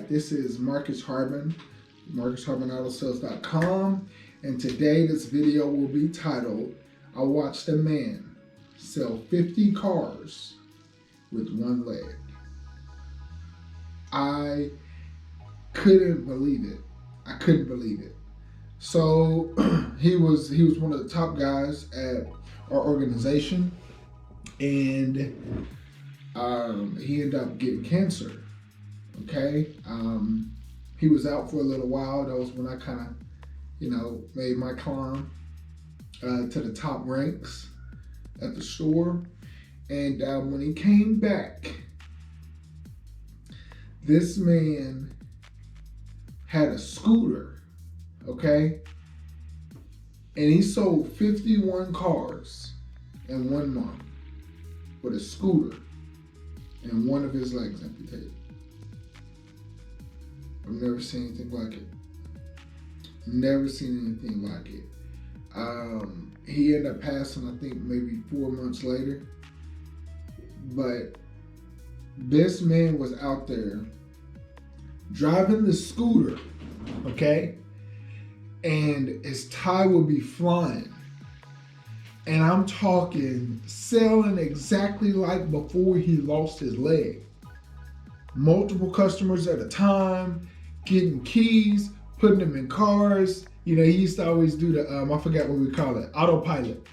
This is Marcus Harbin, MarcusHarbinAutoSales.com, and today this video will be titled, I watched a man sell 50 cars with one leg. I couldn't believe it. I couldn't believe it. So he was one of the top guys at our organization, and he ended up getting cancer. Okay, he was out for a little while. That was when I kind of, made my climb to the top ranks at the store. And when he came back, this man had a scooter, okay? And he sold 51 cars in 1 month with a scooter and one of his legs amputated. I've never seen anything like it. Never seen anything like it. He ended up passing, I think, maybe 4 months later. But this man was out there driving the scooter, okay? And his tie would be flying. And I'm talking selling exactly like before he lost his leg. Multiple customers at a time, getting keys, putting them in cars. He used to always do the, I forgot what we call it, autopilot.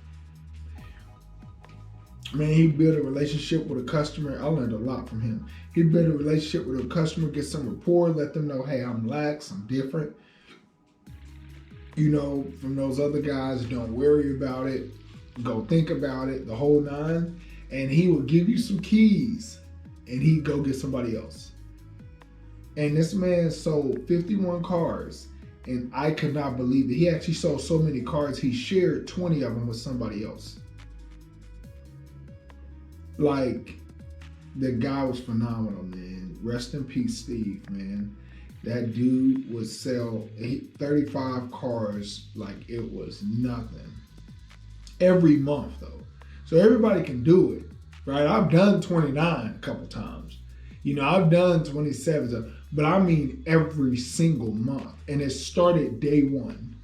Man, he built a relationship with a customer. I learned a lot from him. He built a relationship with a customer, get some rapport, let them know, hey, I'm lax, I'm different. From those other guys, don't worry about it. Go think about it, the whole nine. And he will give you some keys and he'd go get somebody else. And this man sold 51 cars, and I could not believe it. He actually sold so many cars, he shared 20 of them with somebody else. Like, the guy was phenomenal, man. Rest in peace, Steve, man. That dude would sell 35 cars like it was nothing. Every month, though. So everybody can do it, right? I've done 29 a couple times. I've done 27, but I mean every single month. And it started day one.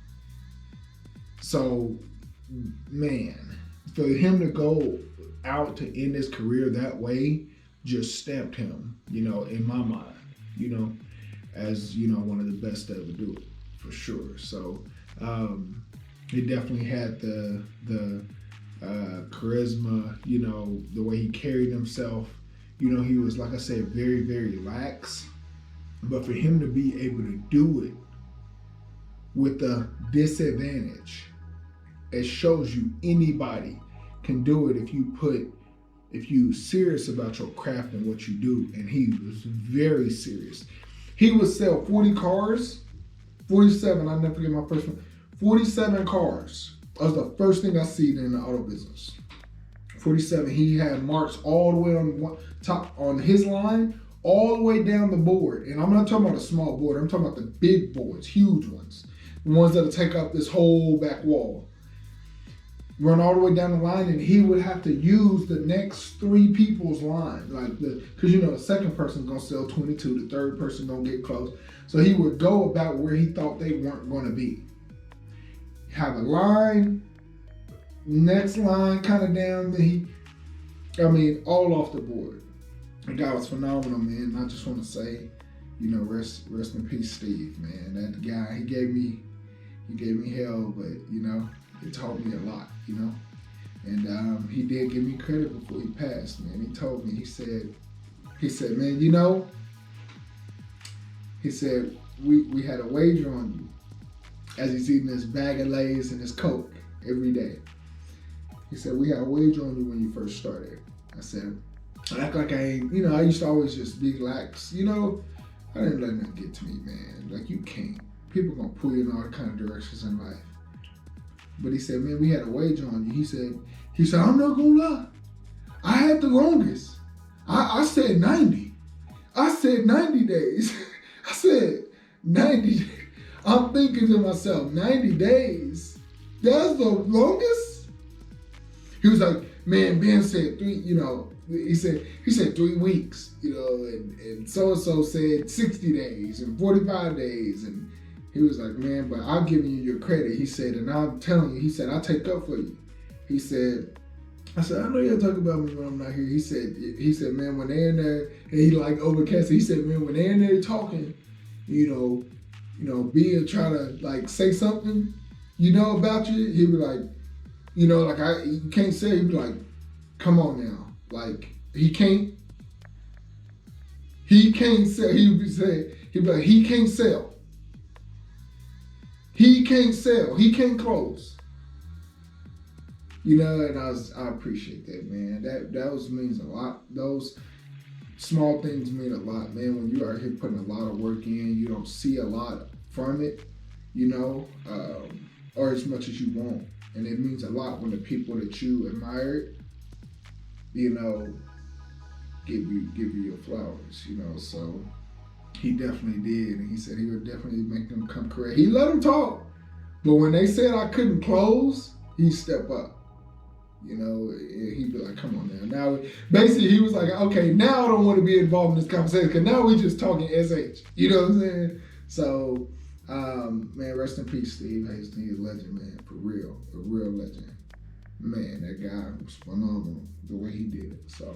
So, man, for him to go out to end his career that way just stamped him, in my mind, as, one of the best to ever do it, for sure. So, he definitely had the charisma, the way he carried himself. He was, like I said, very, very lax. But for him to be able to do it with a disadvantage, it shows you anybody can do it if you serious about your craft and what you do. And he was very serious. He would sell 40 cars, 47, I'll never forget my first one, 47 cars. That was the first thing I seen in the auto business. 47, he had marks all the way on top on his line, all the way down the board. And I'm not talking about a small board, I'm talking about the big boards, huge ones. The ones that'll take up this whole back wall. Run all the way down the line, and he would have to use the next 3 people's line. Because the second person's gonna sell 22, the third person gonna get close. So he would go about where he thought they weren't gonna be. Have a line, next line kind of down, all off the board. The guy was phenomenal, man. I just want to say, rest in peace, Steve, man. That guy, he gave me hell, but it taught me a lot, And he did give me credit before he passed, man. He told me, he said, man, he said, we had a wager on you as he's eating this bag of Lay's and his Coke every day. He said, we had a wager on you when you first started. I said, I act like I ain't, I used to always just be lax, I didn't let nothing get to me, man. Like, you can't. People gonna pull you in all kind of directions in life. But he said, man, we had a wager on you. He said, I'm not gonna lie. I had the longest. I said 90. I said 90 days. I said 90 days. I'm thinking to myself, 90 days? That's the longest? He was like, man, Ben said he said 3 weeks, you know, and so said 60 days and 45 days, and he was like, man, but I'm giving you your credit. He said, and I'm telling you, he said, I take up for you. He said, I said, I know you're talking about me when I'm not here. He said, man, when they're in there, and he like overcast. He said, man, when they're in there talking, you know, being try to like say something, you know, about you, he'd be like, you know, like you can't say. He'd be like, come on now, like he can't sell. He'd be like, he can't sell. He can't sell. He can't close. You know, and I appreciate that, man. That means a lot. Those small things mean a lot, man. When you are here putting a lot of work in, you don't see a lot from it, you know, or as much as you want. And it means a lot when the people that you admire, you know, give you your flowers, you know. So he definitely did, and he said he would definitely make them come correct. He let them talk, but when they said I couldn't close, he stepped up. You know, he'd be like, come on now. Now, basically, he was like, okay, now I don't want to be involved in this conversation because now we're just talking SH. You know what I'm saying? So, man, rest in peace, Steve Hastings. He's a legend, man, for real. A real legend. Man, that guy was phenomenal the way he did it. So,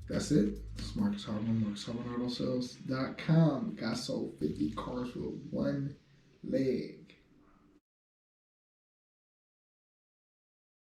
that's it. It's Marcus Harbin, MarcusHarbinAutoSales.com. Guy sold 50 cars with one leg.